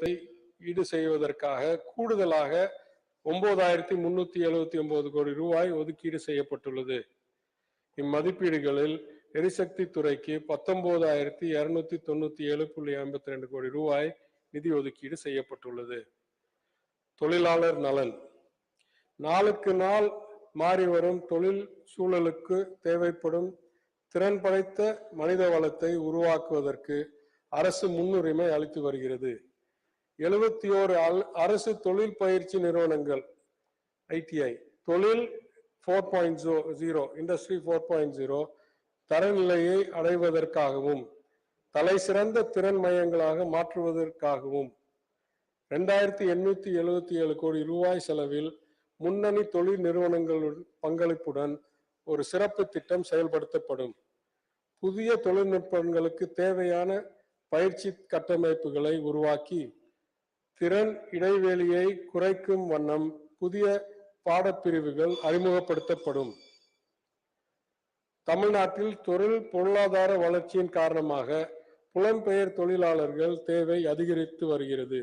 விகிதத்தை ஈடு செய்வதற்காக கூடுதலாக 9379 கோடி ரூபாய் ஒதுக்கீடு செய்யப்பட்டுள்ளது. இம்மதிப்பீடுகளில் எரிசக்தி துறைக்கு 19,297.52 கோடி ரூபாய் நிதி ஒதுக்கீடு செய்யப்பட்டுள்ளது. தொழிலாளர் நலன். நாளுக்கு நாள் மாறி வரும் தொழில் சூழலுக்கு தேவைப்படும் திறன் படைத்த மனித வளத்தை உருவாக்குவதற்கு அரசு முன்னுரிமை அளித்து வருகிறது. 71 அரசு தொழில் பயிற்சி நிறுவனங்கள் ITI தொழில் 4.0 இண்டஸ்ட்ரி 4.0 தரநிலையை அடைவதற்காகவும் தலை சிறந்த திறன் மையங்களாக மாற்றுவதற்காகவும் 2877 கோடி ரூபாய் செலவில் முன்னணி தொழில் நிறுவனங்களுடன் பங்களிப்புடன் ஒரு சிறப்பு திட்டம் செயல்படுத்தப்படும். புதிய தொழில்நுட்பங்களுக்கு தேவையான பயிற்சி கட்டமைப்புகளை உருவாக்கி திறன் இடைவெளியை குறைக்கும் வண்ணம் புதிய பாடப்பிரிவுகள் அறிமுகப்படுத்தப்படும். தமிழ்நாட்டில் தொழில் பொருளாதார வளர்ச்சியின் காரணமாக புலம்பெயர் தொழிலாளர்கள் தேவை அதிகரித்து வருகிறது.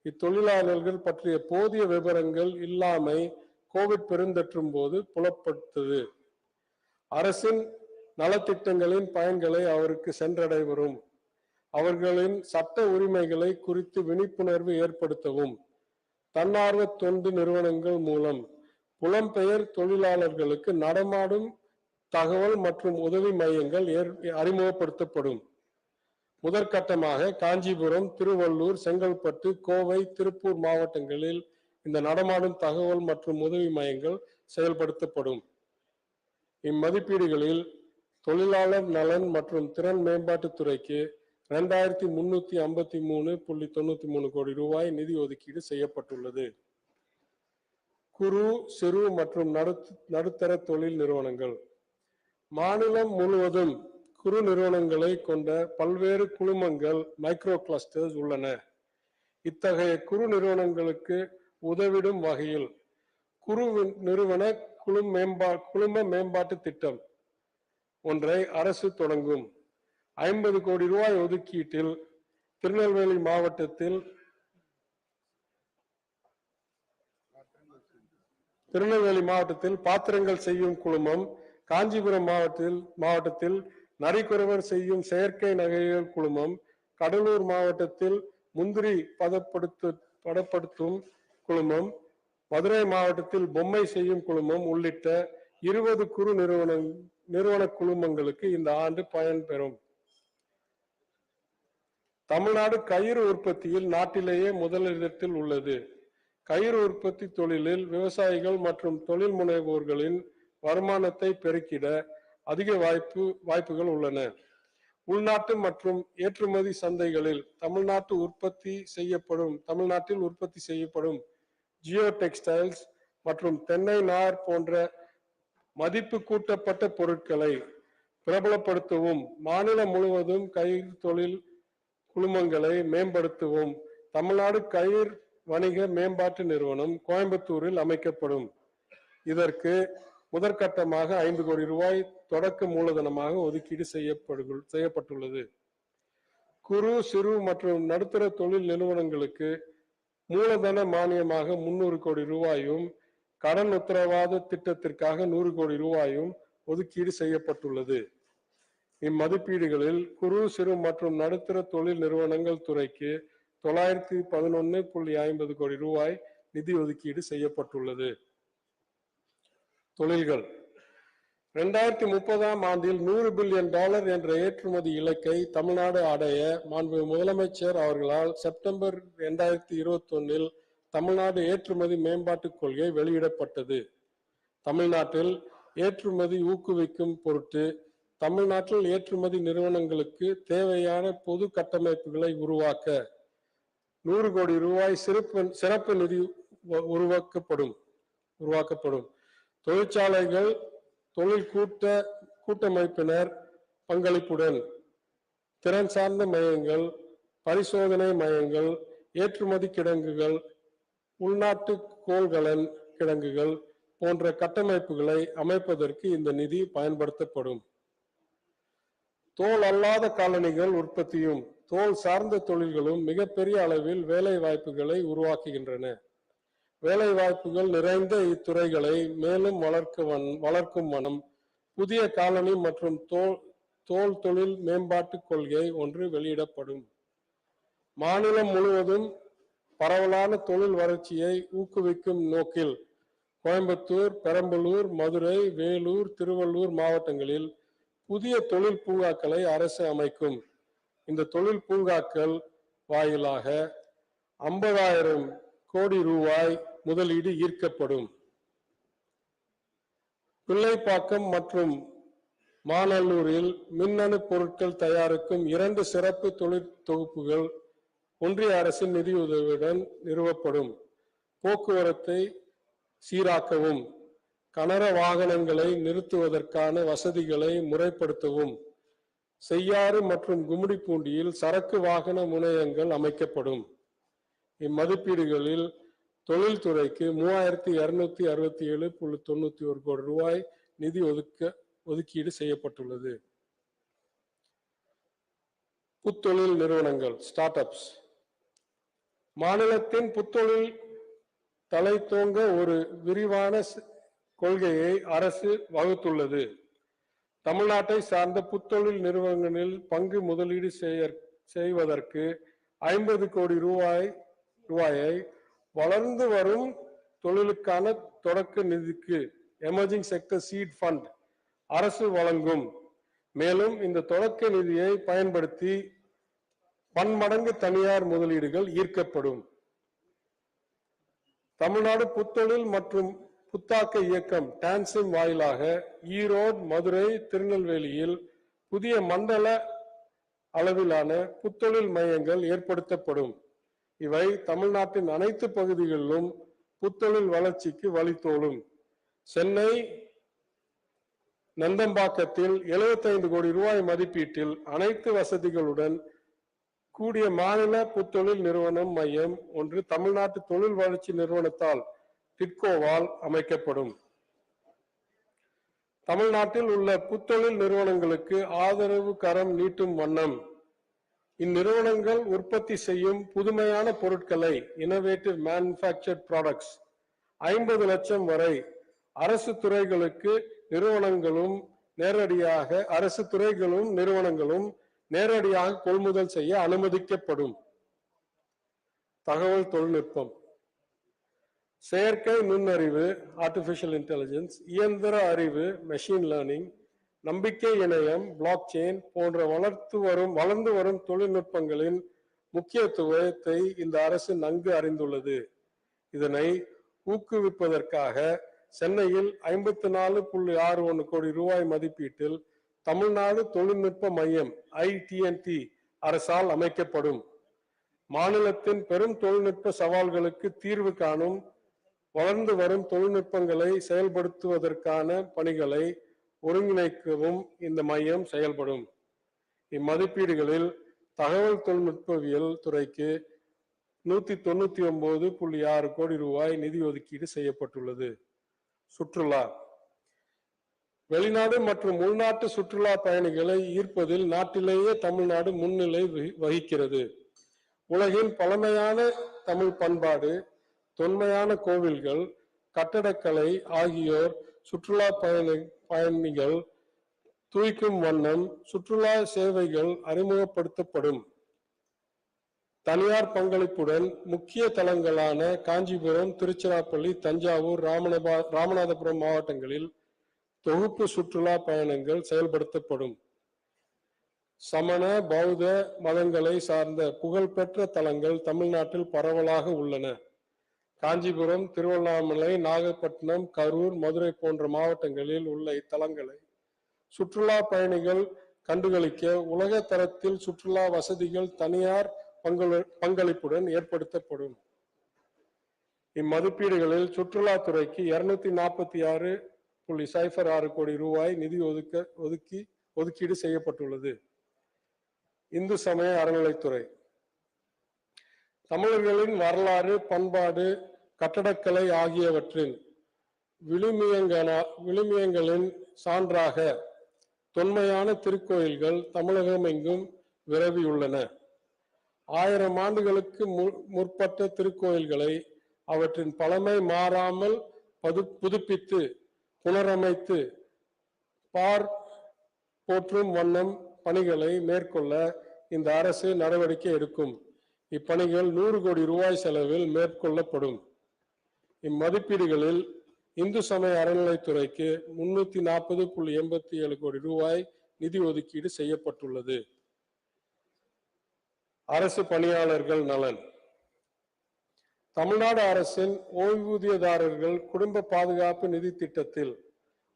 இத்தொழிலாளர்கள் பற்றிய போதிய விவரங்கள் இல்லாமை கோவிட் பெருந்தொற்றும் போது புலப்பட்டது. அரசின் நலத்திட்டங்களின் பயன்களை அவருக்கு சென்றடைவரும். அவர்களின் சட்ட உரிமைகளை குறித்து விழிப்புணர்வு ஏற்படுத்தவும் தன்னார்வ தொண்டு நிறுவனங்கள் மூலம் புலம்பெயர் தொழிலாளர்களுக்கு நடமாடும் தகவல் மற்றும் உதவி மையங்கள் அறிமுகப்படுத்தப்படும். முதற்கட்டமாக காஞ்சிபுரம், திருவள்ளூர், செங்கல்பட்டு, கோவை, திருப்பூர் மாவட்டங்களில் இந்த நடமாடும் தகவல் மற்றும் உதவி மையங்கள் செயல்படுத்தப்படும். இம்மதிப்பீடுகளில் தொழிலாளர் நலன் மற்றும் திறன் மேம்பாட்டுத் துறைக்கு 2353.93 கோடி ரூபாய் நிதி ஒதுக்கீடு செய்யப்பட்டுள்ளது. குறு, சிறு மற்றும் நடுத்தர தொழில் நிறுவனங்கள். மாநிலம் முழுவதும் குறு நிறுவனங்களை கொண்ட பல்வேறு குழுமங்கள் மைக்ரோ கிளஸ்டர்ஸ் உள்ளன. இத்தகைய குறு நிறுவனங்களுக்கு உதவிடும் வகையில் குறு நிறுவன குழும மேம்பாட்டு திட்டம் ஒன்றை அரசு தொடங்கும். 50 கோடி ரூபாய் ஒதுக்கீட்டில் திருநெல்வேலி மாவட்டத்தில் பாத்திரங்கள் செய்யும் குழுமம், காஞ்சிபுரம் மாவட்டத்தில் நரிக்குறவர் செய்யும் செயற்கை நகைகள் குழுமம், கடலூர் மாவட்டத்தில் முந்திரி பதப்படுத்தும் குழுமம், மதுரை மாவட்டத்தில் பொம்மை செய்யும் குழுமம் உள்ளிட்ட 20 குறு நிறுவன குழுமங்களுக்கு இந்த ஆண்டு பயன்பெறும். தமிழ்நாடு கயிறு உற்பத்தியில் நாட்டிலேயே முதலிடத்தில் உள்ளது. கயிறு உற்பத்தி தொழிலில் விவசாயிகள் மற்றும் தொழில் முனைவோர்களின் வருமானத்தை பெருக்கிட அதிக வாய்ப்புகள் உள்ளன. உள்நாட்டு மற்றும் ஏற்றுமதி சந்தைகளில் தமிழ்நாட்டில் உற்பத்தி செய்யப்படும் ஜியோ டெக்ஸ்டைல்ஸ் மற்றும் தென்னை நார் போன்ற மதிப்பு கூட்டப்பட்ட பொருட்களை பிரபலப்படுத்தவும் மாநிலம் முழுவதும் கயிறு தொழில் குழுமங்களை மேம்படுத்தவும் தமிழ்நாடு கயிறு வணிக மேம்பாட்டு நிறுவனம் கோயம்புத்தூரில் அமைக்கப்படும். இதற்கு முதற்கட்டமாக 5 கோடி ரூபாய் தொடக்க மூலதனமாக ஒதுக்கீடு செய்யப்பட்டுள்ளது. குறு, சிறு மற்றும் நடுத்தர தொழில் நிறுவனங்களுக்கு மூலதன மானியமாக 300 கோடி ரூபாயும் கடன் உத்தரவாத திட்டத்திற்காக 100 கோடி ரூபாயும் ஒதுக்கீடு செய்யப்பட்டுள்ளது. இம்மதிப்பீடுகளில் குறு, சிறு மற்றும் நடுத்தர தொழில் நிறுவனங்கள் துறைக்கு 911.50 கோடி ரூபாய் நிதி ஒதுக்கீடு செய்யப்பட்டுள்ளது. தொழில்கள். 2030 ஆண்டில் $100 பில்லியன் என்ற ஏற்றுமதி இலக்கை தமிழ்நாடு அடைய மாண்பு முதலமைச்சர் அவர்களால் செப்டம்பர் 2021 தமிழ்நாடு ஏற்றுமதி மேம்பாட்டு கொள்கை வெளியிடப்பட்டது. தமிழ்நாட்டில் ஏற்றுமதி ஊக்குவிக்கும் பொருட்டு தமிழ்நாட்டில் ஏற்றுமதி நிறுவனங்களுக்கு தேவையான பொது கட்டமைப்புகளை உருவாக்க 100 கோடி ரூபாய் சிறப்பு நிதி உருவாக்கப்படும். தொழிற்சாலைகள், தொழில் கூட்டமைப்பினர் பங்களிப்புடன் திறன் சார்ந்த மையங்கள், பரிசோதனை மையங்கள், ஏற்றுமதி கிடங்குகள், உள்நாட்டு கோள்கலன் கிடங்குகள் போன்ற கட்டமைப்புகளை அமைப்பதற்கு இந்த நிதி பயன்படுத்தப்படும். தோல் அல்லாத காலணிகள் உற்பத்தியும் தோல் சார்ந்த தொழில்களும் மிகப்பெரிய அளவில் வேலை வாய்ப்புகளை உருவாக்குகின்றன. வேலை வாய்ப்புகள் நிறைந்த இத்துறைகளை மேலும் வளர்க்கும் வண்ணம் புதிய காலனி மற்றும் தோல் தொழில் மேம்பாட்டு கொள்கை ஒன்று வெளியிடப்படும். மாநிலம் முழுவதும் பரவலான தொழில் வளர்ச்சியை ஊக்குவிக்கும் நோக்கில் கோயம்புத்தூர், பெரம்பலூர், மதுரை, வேலூர், திருவள்ளூர் மாவட்டங்களில் புதிய தொழில் பூங்காக்களை அரசு அமைக்கும். இந்த தொழில் பூங்காக்கள் வாயிலாக 50,000 கோடி ரூபாய் முதலீடு ஈர்க்கப்படும். பிள்ளைப்பாக்கம் மற்றும் மாநல்லூரில் மின்னணு பொருட்கள் தயாரிக்கும் 2 சிறப்பு தொழில் தொகுப்புகள் ஒன்றிய அரசின் நிதியுதவியுடன் நிறுவப்படும். போக்குவரத்தை சீராக்கவும், கனர வாகனங்களை நிறுத்துவதற்கான வசதிகளை முறைப்படுத்தவும் செய்யாறு மற்றும் கும்மிடிப்பூண்டியில் சரக்கு வாகன முனையங்கள் அமைக்கப்படும். இம்மதிப்பீடுகளில் தொழில்துறைக்கு 3,267.91 கோடி ரூபாய் நிதி ஒதுக்கீடு செய்யப்பட்டுள்ளது. புத்தொழில் நிறுவனங்கள், ஸ்டார்ட் அப்ஸ். மாநிலத்தின் புத்தொழில் தலை தோங்க ஒரு விரிவான கொள்கையை அரசு வகுத்துள்ளது. தமிழ்நாட்டை சார்ந்த புத்தொழில் நிறுவனங்களில் பங்கு முதலீடு செய்வதற்கு 50 கோடி ரூபாயை வளர்ந்து வரும் தொழிலுக்கான தொடக்க நிதிக்கு எமர்ஜிங் செக்டர் சீட் ஃபண்ட் அரசு வழங்கும். மேலும் இந்த தொடக்க நிதியை பயன்படுத்தி பன்மடங்கு தனியார் முதலீடுகள் ஈர்க்கப்படும். தமிழ்நாடு புத்தொழில் மற்றும் புத்தாக்க இயக்கம் டான்சிம் வாயிலாக ஈரோடு, மதுரை, திருநெல்வேலியில் புதிய மண்டல அளவிலான புத்தொழில் மையங்கள் ஏற்படுத்தப்படும். இவை தமிழ்நாட்டின் அனைத்து பகுதிகளிலும் புத்தொழில் வளர்ச்சிக்கு வழித்தோலும். சென்னை நந்தம்பாக்கத்தில் 75 கோடி ரூபாய் மதிப்பீட்டில் அனைத்து வசதிகளுடன் கூடிய மாநில புத்தொழில் நிறுவனம் மையம் ஒன்று தமிழ்நாட்டு தொழில் வளர்ச்சி நிறுவனத்தால் டிட்கோவால் அமைக்கப்படும். தமிழ்நாட்டில் உள்ள புத்தொழில் நிறுவனங்களுக்கு ஆதரவு கரம் நீட்டும் வண்ணம் இந்நிறுவனங்கள் உற்பத்தி செய்யும் புதுமையான பொருட்களை இனோவேட்டிவ் மேனுஃபேக்சர்ட் ப்ராடக்ட்ஸ் 50 லட்சம் வரை அரசு துறைகளும் நிறுவனங்களும் நேரடியாக கொள்முதல் செய்ய அனுமதிக்கப்படும். தகவல் தொழில்நுட்பம், செயற்கை நுண்ணறிவு ஆர்டிபிஷியல் இன்டெலிஜென்ஸ், இயந்திர அறிவு மெஷின் லேர்னிங், நம்பிக்கை இணையம் பிளாக் செயின் போன்ற வளர்ந்து வரும் தொழில்நுட்பங்களின் முக்கியத்துவத்தை இந்த அரசு நன்கு அறிந்துள்ளது. இதனை ஊக்குவிப்பதற்காக சென்னையில் 54.61 கோடி ரூபாய் மதிப்பீட்டில் தமிழ்நாடு தொழில்நுட்ப மையம் ITNT அரசால் அமைக்கப்படும். மாநிலத்தின் பெரும் தொழில்நுட்ப சவால்களுக்கு தீர்வு காணும் வளர்ந்து வரும் தொழில்நுட்பங்களை செயல்படுத்துவதற்கான பணிகளை ஒருங்கிணைக்கவும் இந்த மையம் செயல்படும். இம்மதிப்பீடுகளில் தகவல் தொழில்நுட்பவியல் துறைக்கு 199.6 கோடி ரூபாய் நிதி ஒதுக்கீடு செய்யப்பட்டுள்ளது. சுற்றுலா, வெளிநாடு மற்றும் உள்நாட்டு சுற்றுலா பயணிகளை ஈர்ப்பதில் நாட்டிலேயே தமிழ்நாடு முன்னிலை வகிக்கிறது. உலகின் பழமையான தமிழ் பண்பாடு, தொன்மையான கோவில்கள், கட்டடக்கலை ஆகியோர் சுற்றுலா பயணிகள் தூய்க்கும் வண்ணம் சுற்றுலா சேவைகள் அறிமுகப்படுத்தப்படும். தனியார் பங்களிப்புடன் முக்கிய தலங்களான காஞ்சிபுரம், திருச்சிராப்பள்ளி, தஞ்சாவூர், ராமநாதபுரம் மாவட்டங்களில் தொகுப்பு சுற்றுலா பயணங்கள் செயல்படுத்தப்படும். சமண பௌத்த மதங்களை சார்ந்த புகழ்பெற்ற தலங்கள் தமிழ்நாட்டில் பரவலாக உள்ளன. காஞ்சிபுரம், திருவண்ணாமலை, நாகப்பட்டினம், கரூர், மதுரை போன்ற மாவட்டங்களில் உள்ள இத்தலங்களை சுற்றுலா பயணிகள் கண்டுகளிக்க உலக தரத்தில் சுற்றுலா வசதிகள் தனியார் பங்களிப்புடன் ஏற்படுத்தப்படும். இம்மதிப்பீடுகளில் சுற்றுலாத்துறைக்கு 246.06 கோடி ரூபாய் நிதி ஒதுக்கீடு செய்யப்பட்டுள்ளது. இந்து சமய அறநிலைத்துறை, தமிழர்களின் வரலாறு, பண்பாடு, கட்டடக்கலை ஆகியவற்றின் விழுமியங்களின் சான்றாக தொன்மையான திருக்கோயில்கள் தமிழகம் எங்கும் விரவியுள்ளன. 1000 ஆண்டுகளுக்கு முற்பட்ட திருக்கோயில்களை அவற்றின் பழமை மாறாமல் புதுப்பித்து புனரமைத்து போற்றும் வண்ணம் பணிகளை மேற்கொள்ள இந்த அரசு நடவடிக்கை எடுக்கும். இப்பணிகள் 100 கோடி ரூபாய் செலவில் மேற்கொள்ளப்படும். இம்மதிப்பீடுகளில் இந்து சமய அறநிலைத்துறைக்கு 340.87 கோடி ரூபாய் நிதி ஒதுக்கீடு செய்யப்பட்டுள்ளது. அரசு பணியாளர்கள் நலன். தமிழ்நாடு அரசின் ஓய்வூதியதாரர்கள் குடும்ப பாதுகாப்பு நிதி திட்டத்தில்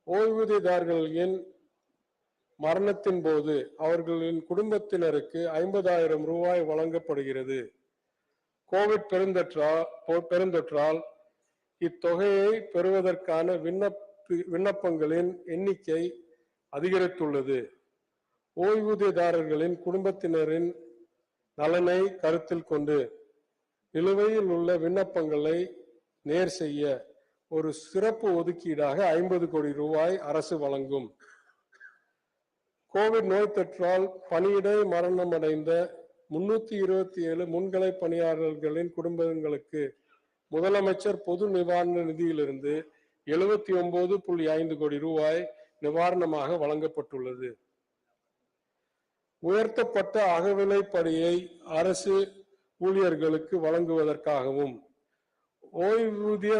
ஓய்வூதியதாரர்களின் மரணத்தின் போது அவர்களின் குடும்பத்தினருக்கு 50,000 ரூபாய் வழங்கப்படுகிறது. கோவிட் பெருந்தொற்றால் இத்தொகையை பெறுவதற்கான விண்ணப்பங்களின் எண்ணிக்கை அதிகரித்துள்ளது. ஓய்வூதியதாரர்களின் குடும்பத்தினரின் நலனை கருத்தில் கொண்டு நிலுவையில் உள்ள விண்ணப்பங்களை நேர் செய்ய ஒரு சிறப்பு ஒதுக்கீடாக 50 கோடி ரூபாய் அரசு வழங்கும். கோவிட் நோய் தொற்றால் பணியிடை மரணமடைந்த 327 முன்கள பணியாளர்களின் குடும்பங்களுக்கு முதலமைச்சர் பொது நிவாரண நிதியிலிருந்து 79.5 கோடி ரூபாய் நிவாரணமாக வழங்கப்பட்டுள்ளது. உயர்த்தப்பட்ட அகவிலைப்படியை அரசு ஊழியர்களுக்கு வழங்குவதற்காகவும் ஓய்வூதிய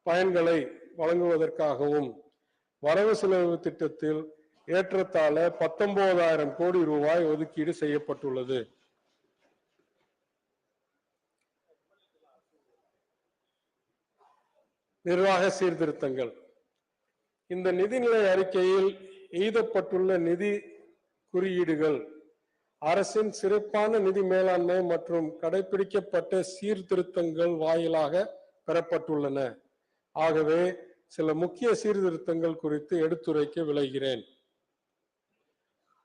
பயன்களை வழங்குவதற்காகவும் வரவு செலவு திட்டத்தில் ஏற்றத்தாழ 19,000 கோடி ரூபாய் ஒதுக்கீடு செய்யப்பட்டுள்ளது. நிர்வாக சீர்திருத்தங்கள். இந்த நிதிநிலை அறிக்கையில் எழுதப்பட்டுள்ள நிதி குறியீடுகள் அரசின் சிறப்பான நிதி மேலாண்மை மற்றும் கடைபிடிக்கப்பட்ட சீர்திருத்தங்கள் வாயிலாக பெறப்பட்டுள்ளன. ஆகவே சில முக்கிய சீர்திருத்தங்கள் குறித்து எடுத்துரைக்க விளைகிறேன்.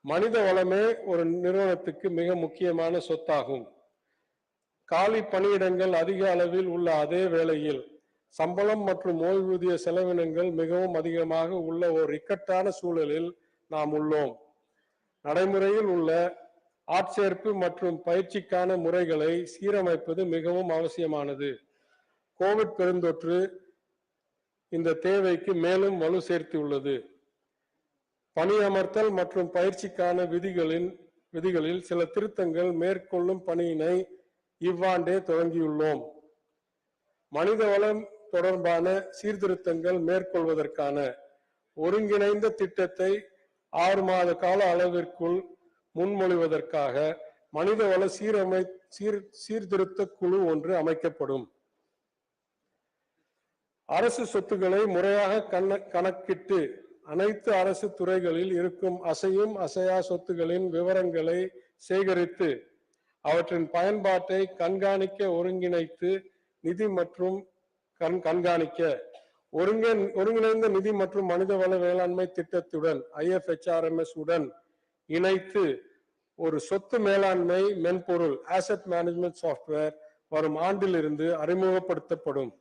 மனித வளமே ஒரு நிறுவனத்துக்கு மிக முக்கியமான சொத்தாகும். காலி பணியிடங்கள் அதிக அளவில் உள்ள அதே வேளையில் சம்பளம் மற்றும் ஓய்வூதிய செலவினங்கள் மிகவும் அதிகமாக உள்ள ஒரு இக்கட்டான சூழலில் நாம் உள்ளோம். நடைமுறையில் உள்ள ஆட்சேர்ப்பு மற்றும் பயிற்சிக்கான முறைகளை சீரமைப்பது மிகவும் அவசியமானது. கோவிட் பெருந்தொற்று இந்த தேவைக்கு மேலும் வலு சேர்த்துள்ளது. பணியமர்த்தல் மற்றும் பயிற்சிக்கான விதிகளில் சில திருத்தங்கள் மேற்கொள்ளும் பணியினை இவ்வாண்டே தொடங்கியுள்ளோம். மனிதவளம் தொடர்பான சீர்திருத்தங்கள் மேற்கொள்வதற்கான ஒருங்கிணைந்த திட்டத்தை 6 மாத கால அளவிற்குள் முன்மொழிவதற்காக மனிதவள சீர்திருத்த குழு ஒன்று அமைக்கப்படும். அரசு சொத்துக்களை முறையாக கணக்கிட்டு அனைத்து அரசு துறைகளில் இருக்கும் அசையும் அசையா சொத்துகளின் விவரங்களை சேகரித்து அவற்றின் பயன்பாட்டை கண்காணிக்க ஒருங்கிணைத்து நிதி மற்றும் கண்காணிக்க ஒருங்கிணைந்த நிதி மற்றும் மனிதவள வேளாண்மை திட்டத்துடன் IFHRMS உடன் இணைத்து ஒரு சொத்து மேலாண்மை மென்பொருள் ஆசெட் மேனேஜ்மெண்ட் சாஃப்ட்வேர் வரும் ஆண்டிலிருந்து அறிமுகப்படுத்தப்படும்.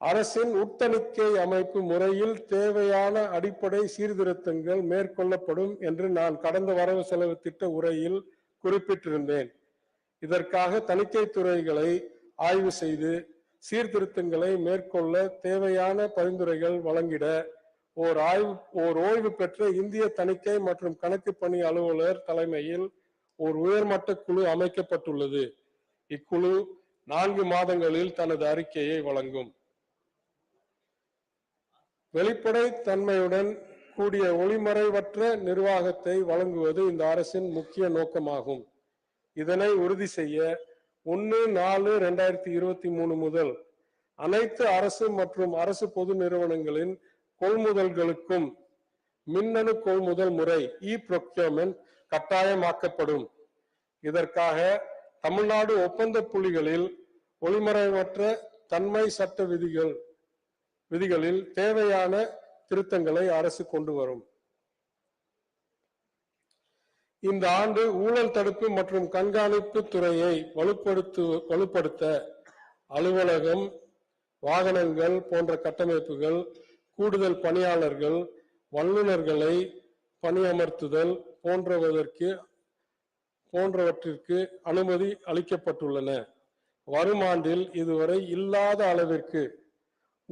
அரசின் உட்தணிக்கை அமைப்பு முறையில் தேவையான அடிப்படை சீர்திருத்தங்கள் மேற்கொள்ளப்படும் என்று நான் கடந்த வரவு செலவு திட்ட உரையில் குறிப்பிட்டிருந்தேன். இதற்காக தணிக்கை துறைகளை ஆய்வு செய்து சீர்திருத்தங்களை மேற்கொள்ள தேவையான பரிந்துரைகள் வழங்கிட ஓர் ஓய்வு பெற்ற இந்திய தணிக்கை மற்றும் கணக்கு பணி அலுவலர் தலைமையில் ஒரு உயர்மட்ட குழு அமைக்கப்பட்டுள்ளது. இக்குழு 4 மாதங்களில் தனது அறிக்கையை வழங்கும். வெளிப்படை தன்மையுடன் கூடிய ஒளிமறைவற்ற நிர்வாகத்தை வழங்குவது இந்த அரசின் முக்கிய நோக்கமாகும். இதனை உறுதி செய்ய 1/4/2023 முதல் அனைத்து அரசு மற்றும் அரசு பொது நிறுவனங்களின் கொள்முதல்களுக்கும் மின்னணு கொள்முதல் முறை e-procurement கட்டாயமாக்கப்படும். இதற்காக தமிழ்நாடு ஒப்பந்த புள்ளிகளில் ஒளிமறைவற்ற தன்மை சட்ட விதிகளில் தேவையான திருத்தங்களை அரசு கொண்டு வரும். இந்த ஆண்டு ஊழல் தடுப்பு மற்றும் கண்காணிப்பு துறையை வலுப்படுத்த அலுவலகம், வாகனங்கள் போன்ற கட்டமைப்புகள், கூடுதல் பணியாளர்கள், வல்லுநர்களை பணியமர்த்துதல் போன்றவதற்கு போன்றவற்றிற்கு அனுமதி அளிக்கப்பட்டுள்ளன. வரும் ஆண்டில் இதுவரை இல்லாத அளவிற்கு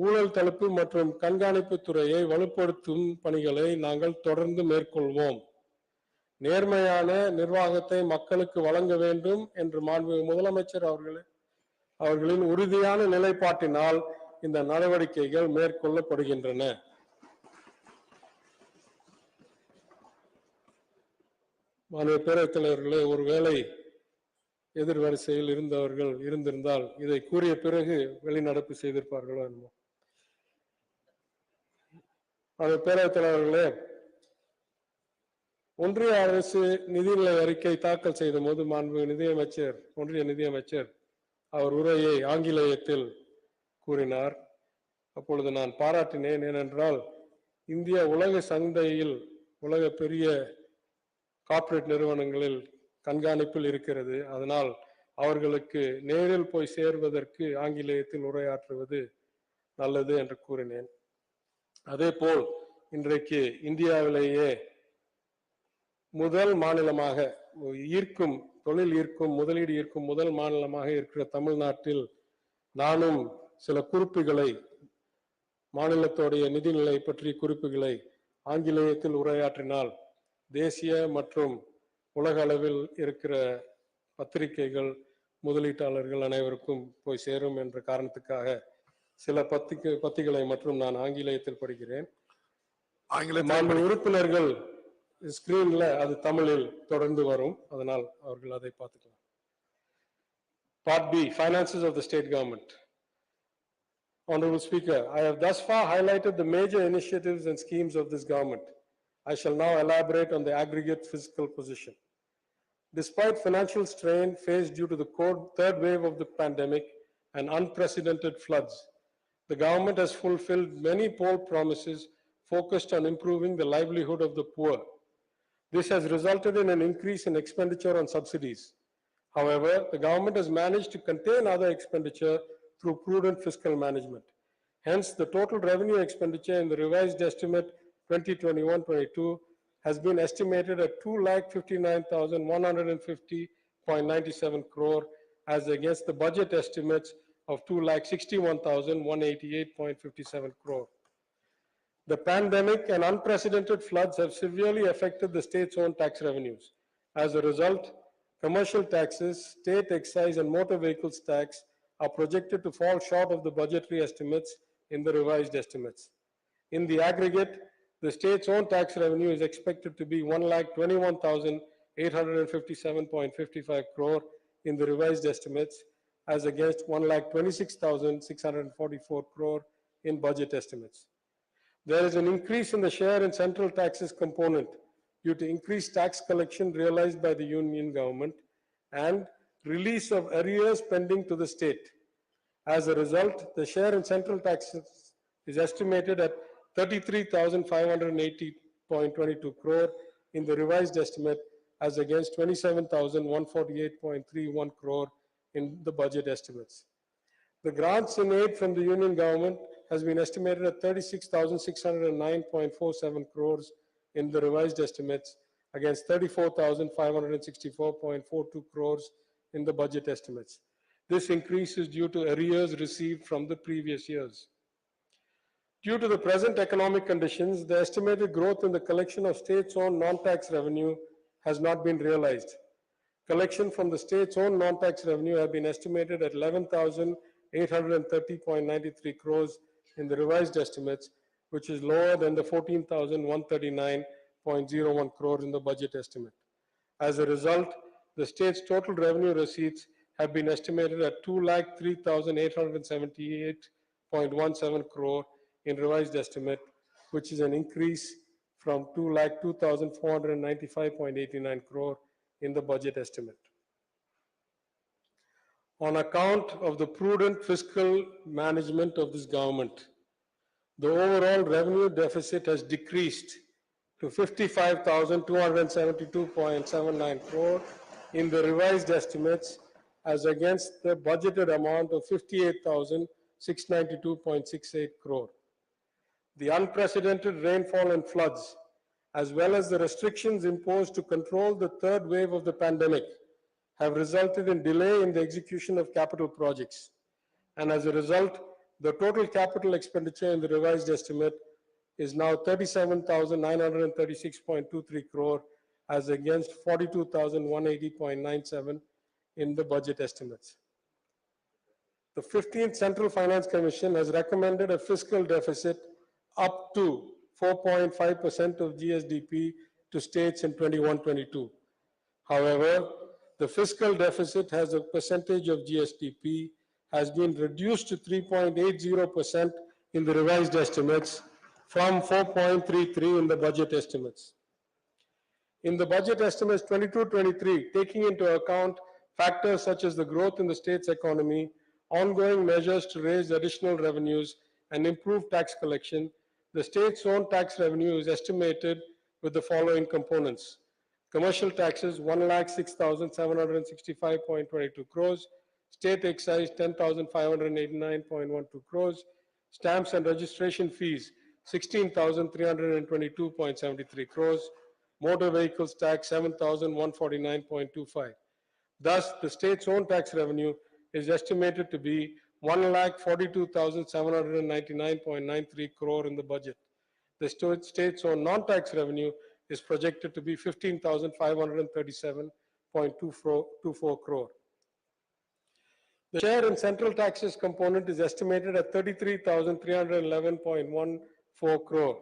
ஊழல் தடுப்பு மற்றும் கண்காணிப்பு துறையை வலுப்படுத்தும் பணிகளை நாங்கள் தொடர்ந்து மேற்கொள்வோம். நேர்மையான நிர்வாகத்தை மக்களுக்கு வழங்க வேண்டும் என்று மாண்புமிகு முதலமைச்சர் அவர்களின் உறுதியான நிலைப்பாட்டினால் இந்த நடவடிக்கைகள் மேற்கொள்ளப்படுகின்றன. மாண்புமிகு பேரவைத் தலைவர்களே, ஒருவேளை எதிர்வரிசையில் இருந்தவர்கள் இருந்திருந்தால் இதை கூறிய பிறகு வெளிநடப்பு செய்திருப்பார்களோ என்னமோ. பேரவைத் தலைவர்களே, ஒன்றிய அரசு நிதிநிலை அறிக்கை தாக்கல் செய்த போது மாண்புமிகு ஒன்றிய நிதியமைச்சர் அவர் உரையை ஆங்கிலேயத்தில் கூறினார். அப்பொழுது நான் பாராட்டினேன். ஏனென்றால் இந்தியா உலக சந்தையில் உலக பெரிய கார்ப்பரேட் நிறுவனங்களில் கண்காணிப்பில் இருக்கிறது. அதனால் அவர்களுக்கு நேரில் போய் சேர்வதற்கு ஆங்கிலேயத்தில் உரையாற்றுவது நல்லது என்று கூறினேன். அதேபோல் இன்றைக்கு இந்தியாவிலேயே முதல் மாநிலமாக தொழில் ஈர்க்கும் முதலீடு ஈர்க்கும் முதல் மாநிலமாக இருக்கிற தமிழ்நாட்டில் நானும் சில குறிப்புகளை, மாநிலத்தோடைய நிதிநிலை பற்றிய குறிப்புகளை ஆங்கிலேயத்தில் உரையாற்றினால் தேசிய மற்றும் உலக அளவில் இருக்கிற பத்திரிகைகள், முதலீட்டாளர்கள் அனைவருக்கும் போய் சேரும் என்ற காரணத்துக்காக சில பத்திகளை மற்றும் நான் ஆங்கிலேயத்தில் படிக்கிறேன். உறுப்பினர்கள் ஸ்கிரீன்ல அது தமிழில் தொடர்ந்து வரும். அதனால் அவர்கள் அதை பார்த்துக்கலாம். Part B, Finances of the State Government. Honorable Speaker, I have thus far highlighted the major initiatives and schemes of this government. I shall now elaborate on the aggregate fiscal position. Despite financial strain faced due to the third wave of the pandemic and unprecedented floods, the government has fulfilled many bold promises focused on improving the livelihood of the poor. This has resulted in an increase in expenditure on subsidies. However, the government has managed to contain other expenditure through prudent fiscal management. Hence, the total revenue expenditure in the revised estimate 2021-22 has been estimated at 2,59,150.97 crore as against the budget estimates of 2,61,188.57 crore. The pandemic and unprecedented floods have severely affected the state's own tax revenues. As a result, commercial taxes, state excise and motor vehicles tax are projected to fall short of the budgetary estimates in the revised estimates. In the aggregate, the state's own tax revenue is expected to be 1,21,857.55 crore in the revised estimates as against 1,26,644 crore in budget estimates. There is an increase in the share in central taxes component due to increased tax collection realized by the union government and release of arrears pending to the state. As a result, the share in central taxes is estimated at 33,580.22 crore in the revised estimate as against 27,148.31 crore in the budget estimates. The grants in aid from the union government has been estimated at 36,609.47 crores in the revised estimates against 34,564.42 crores in the budget estimates. This increase is due to arrears received from the previous years. Due to the present economic conditions, the estimated growth in the collection of state's own non-tax revenue has not been realized. Collection from the state's own non-tax revenue have been estimated at 11,830.93 crores in the revised estimates, which is lower than the 14,139.01 crore in the budget estimate. As a result, the state's total revenue receipts have been estimated at 2,03,878.17 crore in revised estimate, which is an increase from 2,02,495.89 crore in the budget estimate. On account of the prudent fiscal management of this government, the overall revenue deficit has decreased to 55,272.79 crore in the revised estimates as against the budgeted amount of 58,692.68 crore. The unprecedented rainfall and floods as well as the restrictions imposed to control the third wave of the pandemic, have resulted in delay in the execution of capital projects. And as a result, the total capital expenditure in the revised estimate is now 37,936.23 crore as against 42,180.97 in the budget estimates. The 15th Central Finance Commission has recommended a fiscal deficit up to 4.5% of GSDP to states in 21-22. However, the fiscal deficit as a percentage of GSDP has been reduced to 3.80% in the revised estimates from 4.33 in the budget estimates. In the budget estimates 22-23, taking into account factors such as the growth in the state's economy, ongoing measures to raise additional revenues and improve tax collection, the state's own tax revenue is estimated with the following components. Commercial taxes, 1,06,765.22 crores, state excise, 10,589.12 crores, stamps and registration fees, 16,322.73 crores, motor vehicles tax, 7,149.25. Thus, the state's own tax revenue is estimated to be 1,42,799.93 crore in the budget. The state's own non-tax revenue is projected to be 15,537.24 crore. The share in central taxes component is estimated at 33,311.14 crore.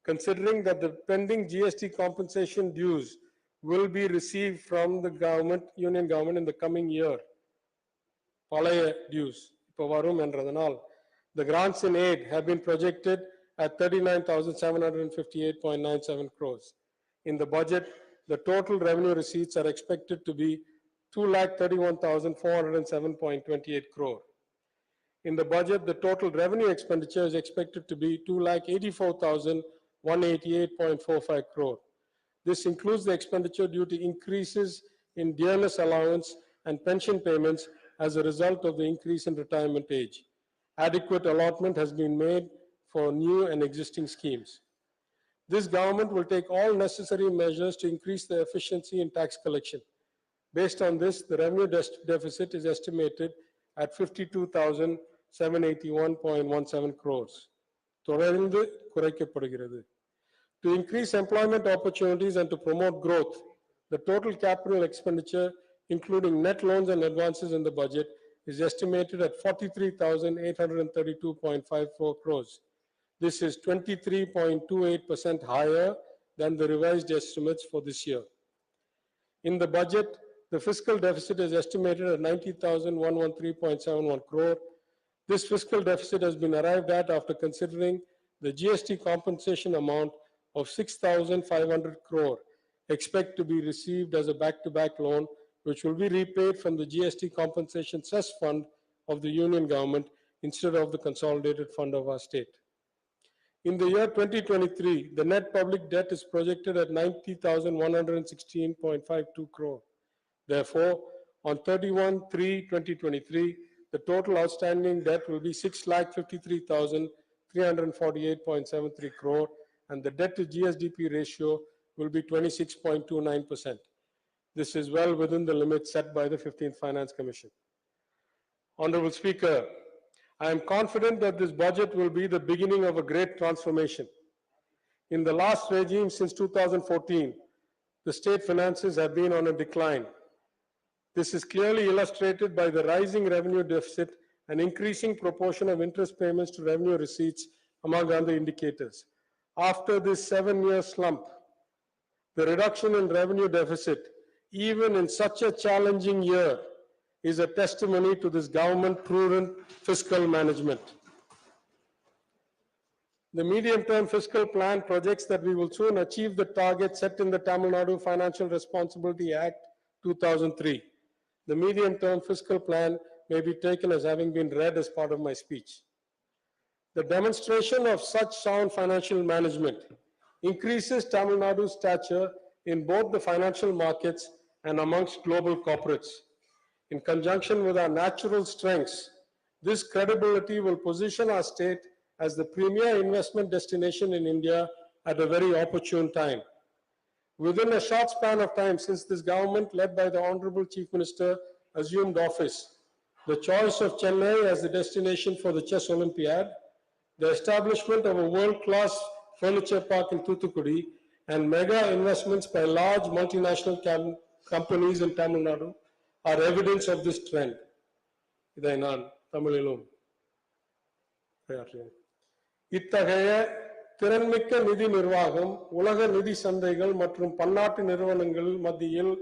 Considering that the pending GST compensation dues will be received from the government, union government in the coming year, பழைய dues இப்போ வரும் என்றதனால், the grants in aid have been projected at 39,758.97 crores. In the budget, the total revenue receipts are expected to be 2,31,407.28 crore. In the budget, the total revenue expenditure is expected to be 2,84,188.45 crore. This includes the expenditure due to increases in dearness allowance and pension payments as a result of the increase in retirement age. Adequate allotment has been made for new and existing schemes. This government will take all necessary measures to increase the efficiency in tax collection. Based on this, the revenue deficit is estimated at 52,781.17 crores. தொடர்ந்து குறைக்கப்படுகிறது. To increase employment opportunities and to promote growth, the total capital expenditure, including net loans and advances in the budget, is estimated at 43,832.54 crores. This is 23.28% higher than the revised estimates for this year. In the budget, the fiscal deficit is estimated at 90,113.71 crore. This fiscal deficit has been arrived at after considering the GST compensation amount of 6,500 crore expect to be received as a back-to-back loan, which will be repaid from the GST compensation cess fund of the union government instead of the consolidated fund of our state. In the year 2023, the net public debt is projected at 90,116.52 crore. Therefore, on 31/3/2023, the total outstanding debt will be 6,53,348.73 crore, and the debt to GSDP ratio will be 26.29%. This is well within the limits set by the 15th Finance Commission. Honorable Speaker, I am confident that this budget will be the beginning of a great transformation. In the last regime since 2014, the state finances have been on a decline. This is clearly illustrated by the rising revenue deficit and increasing proportion of interest payments to revenue receipts, among other indicators. After this 7-year slump, the reduction in revenue deficit, even in such a challenging year, is a testimony to this government prudent fiscal management. The medium-term fiscal plan projects that we will soon achieve the target set in the Tamil Nadu Financial Responsibility Act 2003. The medium-term fiscal plan may be taken as having been read as part of my speech. The demonstration of such sound financial management increases Tamil Nadu's stature in both the financial markets and amongst global corporates. In conjunction with our natural strengths, this credibility will position our state as the premier investment destination in India at a very opportune time. Within a short span of time since this government led by the Honorable Chief Minister assumed office, the choice of Chennai as the destination for the Chess Olympiad, the establishment of a world-class furniture park in Thoothukudi, and mega investments by large multinational companies in Tamil Nadu are evidence of this trend. இதை நான் தமிழிலும் இத்தகைய திறன்மிக்க நிதி நிர்வாகம் உலக நிதி சந்தைகள் மற்றும் பன்னாட்டு நிறுவனங்கள் மத்தியில்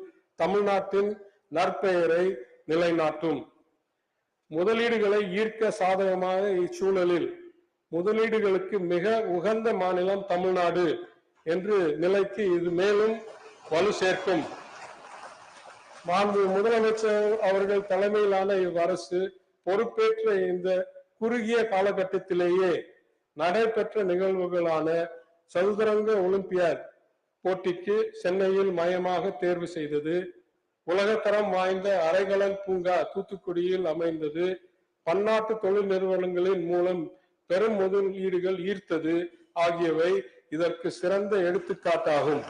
தமிழ்நாட்டின் நற்பெயரை நிலைநாட்டும். முதலீடுகளை ஈர்க்க சாதகமாக இச்சூழலில் முதலீடுகளுக்கு மிக உகந்த மாநிலம் தமிழ்நாடு என்று நிலைக்கு இது மேலும் வலு சேர்க்கும். மாண்பு முதலமைச்சர் அவர்கள் தலைமையிலான இவ்வரசு பொறுப்பேற்ற இந்த குறுகிய காலகட்டத்திலேயே நடைபெற்ற நிகழ்வுகளான சதுரங்க ஒலிம்பியாட் போட்டிக்கு சென்னையில் மையமாக தேர்வு செய்தது, உலகத்தரம் வாய்ந்த அரைகடல் பூங்கா தூத்துக்குடியில் அமைந்தது, பன்னாட்டு தொழில் நிறுவனங்களின் மூலம் பெரும் முதலீடுகள் ஈர்த்தது ஆகியவை இதற்கு சிறந்த எடுத்துக்காட்டாகும்.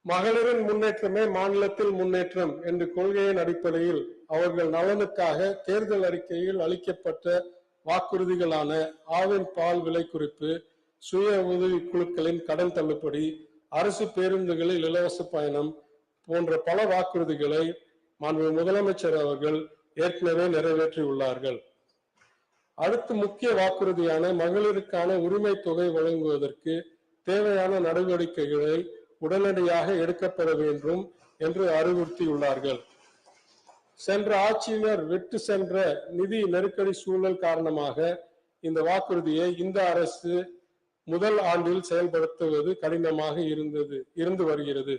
மகளிரின் முன்னேற்றமே மாநிலத்தில் முன்னேற்றம் என்ற கொள்கையின் அடிப்படையில் அவர்கள் நலனுக்காக தேர்தல் அறிக்கையில் அளிக்கப்பட்ட வாக்குறுதிகளான ஆவின் பால் விலை குறிப்பு, சுய உதவி குழுக்களின் கடன் தள்ளுபடி, அரசு பேருந்துகளில் இலவச பயணம் போன்ற பல வாக்குறுதிகளை மாண்பு முதலமைச்சர் அவர்கள் ஏற்கனவே நிறைவேற்றியுள்ளார்கள். அடுத்த முக்கிய வாக்குறுதியான மகளிருக்கான உரிமை தொகை வழங்குவதற்கு தேவையான நடவடிக்கைகளை உடனடியாக எடுக்கப்பட வேண்டும் என்று அறிவுறுத்தியுள்ளார்கள். சென்ற ஆட்சியினர் விட்டு சென்ற நிதி நெருக்கடி சூழல் காரணமாக இந்த வாக்குறுதியை இந்த அரசு முதல் ஆண்டில் செயல்படுத்துவது கடினமாக இருந்து வருகிறது.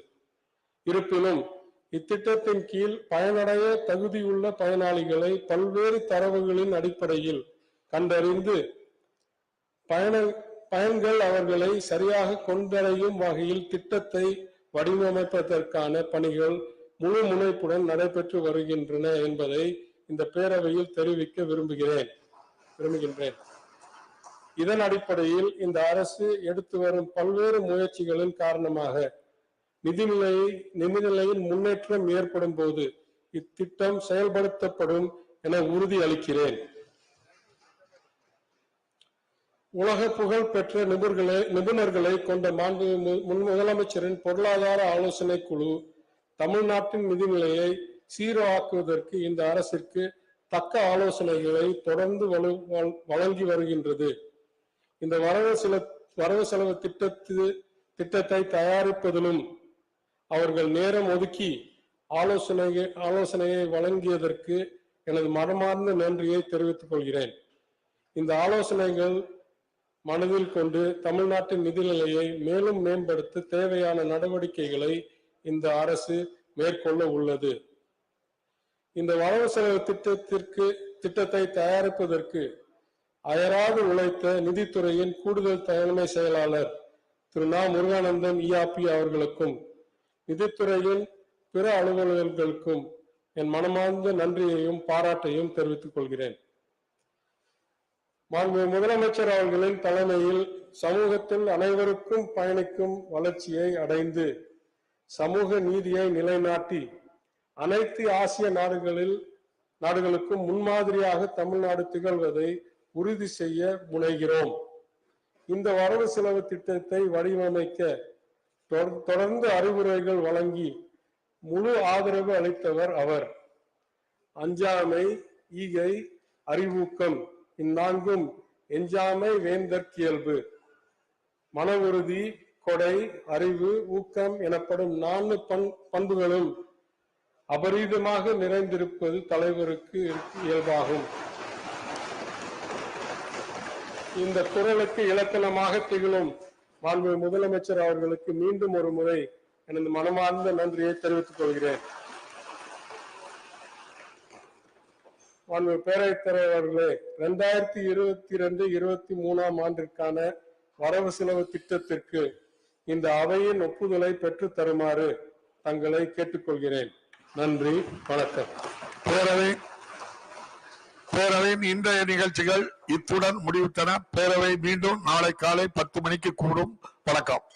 இருப்பினும் இத்திட்டத்தின் கீழ் பயனடைய தகுதியுள்ள பயனாளிகளை பல்வேறு தரவுகளின் அடிப்படையில் கண்டறிந்து பயன்கள் அவர்களை சரியாக கொண்டடையும் வகையில் திட்டத்தை வடிவமைப்பதற்கான பணிகள் முழு முனைப்புடன் நடைபெற்று வருகின்றன என்பதை இந்த பேரவையில் தெரிவிக்க விரும்புகின்றேன். இதன் அடிப்படையில் இந்த அரசு எடுத்து வரும் பல்வேறு முயற்சிகளின் காரணமாக நிதிநிலையில் முன்னேற்றம் ஏற்படும் போது இத்திட்டம் செயல்படுத்தப்படும் என உறுதி அளிக்கிறேன். உலக புகழ் பெற்ற நிபுணர்களை கொண்ட மாண்பு முதலமைச்சரின் பொருளாதார ஆலோசனை குழு தமிழ்நாட்டின் நிதிநிலையை சீராக்குவதற்கு இந்த அரசிற்கு தக்க ஆலோசனைகளை தொடர்ந்து வழங்கி வருகின்றது. இந்த வரவு செலவு திட்டத்தை தயாரிப்பதிலும் அவர்கள் நேரம் ஒதுக்கி ஆலோசனையை வழங்கியதற்கு எனது மனமார்ந்த நன்றியை தெரிவித்துக் கொள்கிறேன். இந்த ஆலோசனைகள் மனதில் கொண்டு தமிழ்நாட்டின் நிதிநிலையை மேலும் மேம்படுத்த தேவையான நடவடிக்கைகளை இந்த அரசு மேற்கொள்ள உள்ளது. இந்த வரவு செலவு திட்டத்தை தயாரிப்பதற்கு அயராது உழைத்த நிதித்துறையின் கூடுதல் தலைமை செயலாளர் திரு நா. முருகானந்தம் ERP அவர்களுக்கும் நிதித்துறையின் பிற அலுவலர்களுக்கும் என் மனமார்ந்த நன்றியையும் பாராட்டையும் தெரிவித்துக் கொள்கிறேன். மாண்பு முதலமைச்சர் அவர்களின் தலைமையில் சமூகத்தில் அனைவருக்கும் பயணிக்கும் வளர்ச்சியை அடைந்து சமூக நீதியை நிலைநாட்டி அனைத்து ஆசிய நாடுகளுக்கும் முன்மாதிரியாக தமிழ்நாடு திகழ்வதை உறுதி செய்ய முனைகிறோம். இந்த வரவு செலவு திட்டத்தை வடிவமைக்க தொடர்ந்து அறிவுரைகள் வழங்கி முழு ஆதரவு அளித்தவர் அவர். அஞ்சாமை, ஈகை, அறிவூக்கம் இந்நான்கும் எஞ்சாமை வேந்தற்கியல்பு. மன உறுதி, கொடை, அறிவு, ஊக்கம் எனப்படும் 4 பண்புகளும் அபரீதமாக நிறைந்திருப்பது தலைவருக்கு இயல்பாகும். இந்த குரலுக்கு இலக்கணமாக திகழும் மாண்பு முதலமைச்சர் அவர்களுக்கு மீண்டும் ஒரு முறை எனது மனமார்ந்த நன்றியை தெரிவித்துக் கொள்கிறேன். மாண்பு பேரவைத் தலைவர் அவர்களே, 2022-23 ஆண்டிற்கான வரவு செலவு திட்டத்திற்கு இந்த அவையின் ஒப்புதலை பெற்று தருமாறு தங்களை கேட்டுக்கொள்கிறேன். நன்றி, வணக்கம். பேரவையின் இன்றைய நிகழ்ச்சிகள் இத்துடன் முடிவுற்றன. பேரவை மீண்டும் நாளை காலை 10 மணிக்கு கூடும். வணக்கம்.